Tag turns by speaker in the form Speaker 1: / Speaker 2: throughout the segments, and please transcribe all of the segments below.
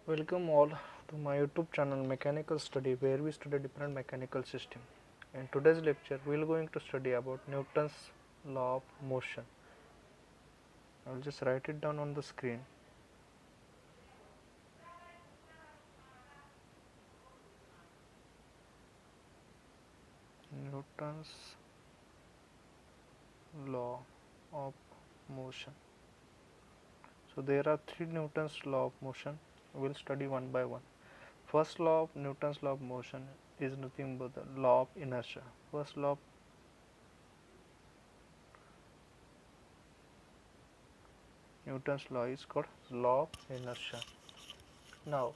Speaker 1: Welcome all to my YouTube channel Mechanical Study, where we study different mechanical system. In today's lecture we are going to study about Newton's law of motion. I will just write it down on the screen. Newton's law of motion. So there are three Newton's law of motion. We will study one by one. First law of Newton's law of motion is nothing but the law of inertia. First law of Newton's law is called law of inertia. Now,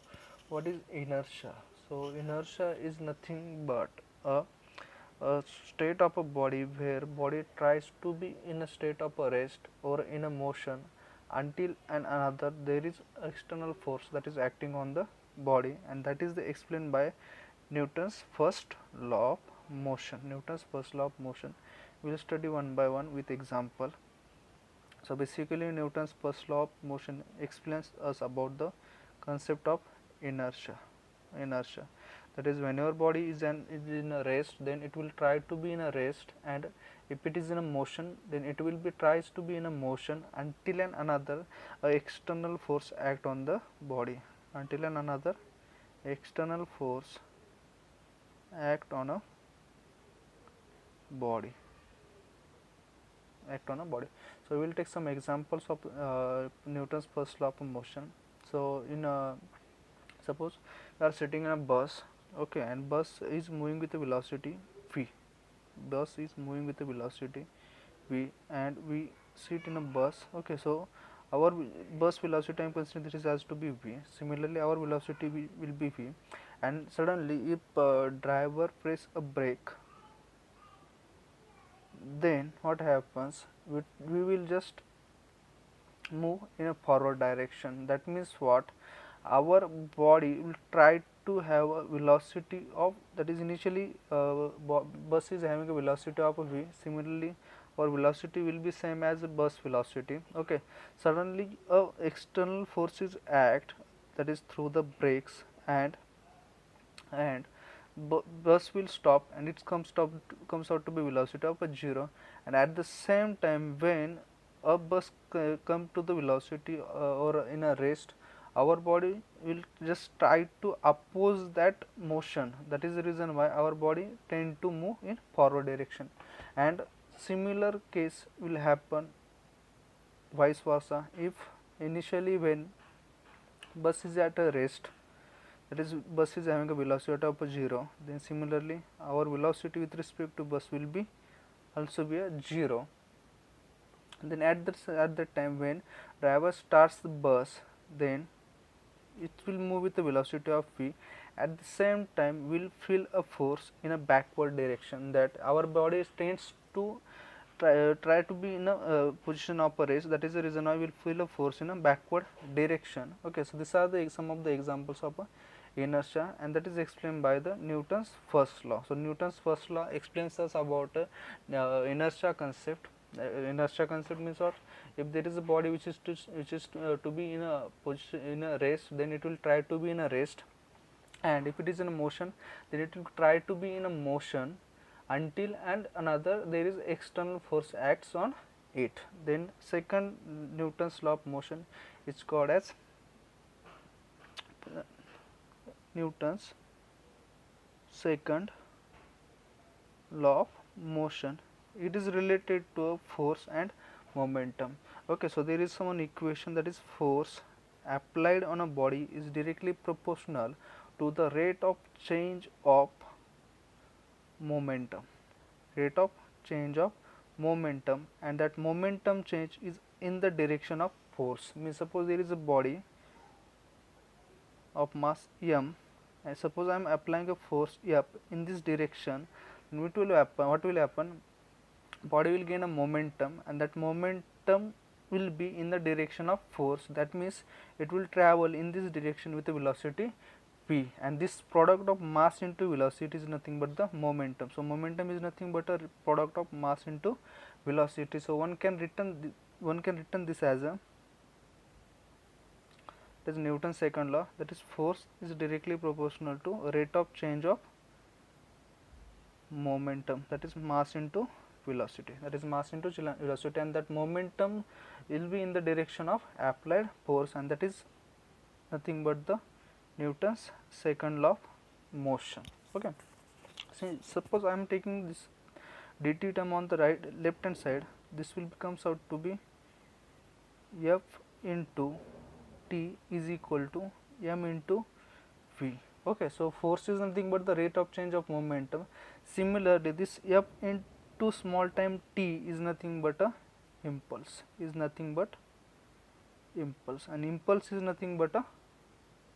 Speaker 1: what is inertia? So, inertia is nothing but a state of a body where body tries to be in a state of a rest or in a motion until and another there is external force that is acting on the body, and that is explained by Newton's first law of motion. Newton's first law of motion we will study one by one with example. So basically Newton's first law of motion explains us about the concept of inertia. Inertia, that is, when your body is in a rest, then it will try to be in a rest, and if it is in a motion, then it will be tries to be in a motion until and another external force act on the body, until and another external force act on a body act on a body. So we will take some examples of Newton's first law of motion. So in suppose we are sitting in a bus, okay, and bus is moving with a velocity v. Bus is moving with a velocity v, and we sit in a bus, okay. So our bus velocity, I am considering this has to be v. Similarly, our velocity will be v, and suddenly if driver press a brake, then what happens, we will just move in a forward direction. That means what, our body will try to have a velocity of, that is initially bus is having a velocity of a v. Similarly, our velocity will be same as the bus velocity, okay. Suddenly a external forces act, that is through the brakes, and bus will stop, and it comes out to be velocity of a 0, and at the same time when a bus come to the velocity or in a rest, our body will just try to oppose that motion. That is the reason why our body tend to move in forward direction, and similar case will happen vice versa. If initially when bus is at a rest, that is bus is having a velocity of 0, then similarly our velocity with respect to bus will be also be a 0. Then at that time when driver starts the bus, then it will move with the velocity of v. At the same time we will feel a force in a backward direction, that our body tends to try to be in a position of a rest. That is the reason I will feel a force in a backward direction, okay. So these are the some of the examples of inertia, and that is explained by the Newton's first law. So Newton's first law explains us about inertia concept. Inertia concept means what, if there is a body which is to be in a position in a rest, then it will try to be in a rest, and if it is in a motion, then it will try to be in a motion until and another there is external force acts on it. Then second Newton's law of motion is called as Newton's second law of motion. It is related to force and momentum, okay. So there is one equation, that is force applied on a body is directly proportional to the rate of change of momentum, rate of change of momentum, and that momentum change is in the direction of force. Means suppose there is a body of mass m, and suppose I am applying a force F in this direction, what will happen, body will gain a momentum, and that momentum will be in the direction of force. That means it will travel in this direction with a velocity v, and this product of mass into velocity is nothing but the momentum. So momentum is nothing but a product of mass into velocity. So one can written this as a, is Newton's second law, that is force is directly proportional to rate of change of momentum, that is mass into velocity, that is mass into velocity, and that momentum will be in the direction of applied force, and that is nothing but the Newton's second law of motion. Okay. So suppose I am taking this dt term on the left hand side, this will becomes out to be F into T is equal to m into v. Okay, so force is nothing but the rate of change of momentum. Similarly, this F into small time t is nothing but a impulse, and impulse is nothing but a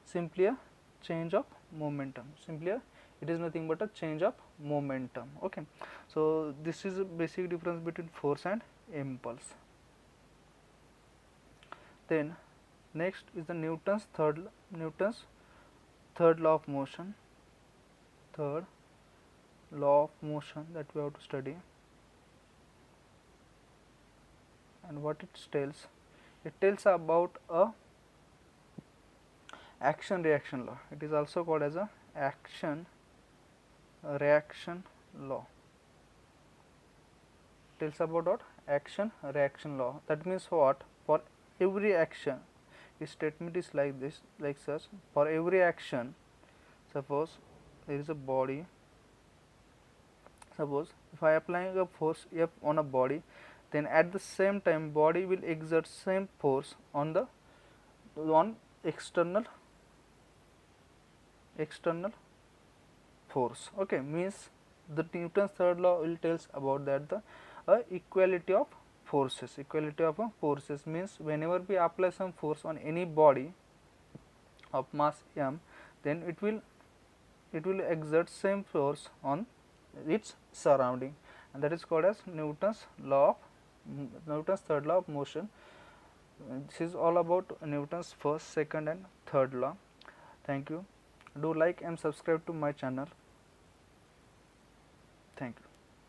Speaker 1: simply a change of momentum, it is nothing but a change of momentum. Okay, so this is a basic difference between force and impulse. Then next is the Newton's third law of motion, that we have to study. And what it tells about a action reaction law. It is also called as a action reaction law. Tells about what? Action reaction law. That means what? For every action, this statement is like this, like such. For every action, suppose there is a body. Suppose if I applying a force F on a body, then at the same time body will exert same force on the external force. Okay, means the Newton's third law will tells about that the equality of forces. Equality of forces means whenever we apply some force on any body of mass m, then it will exert same force on its surrounding, and that is called as Newton's third law of motion. This is all about Newton's first, second and third law. Thank you. Do like and subscribe to my channel. Thank you.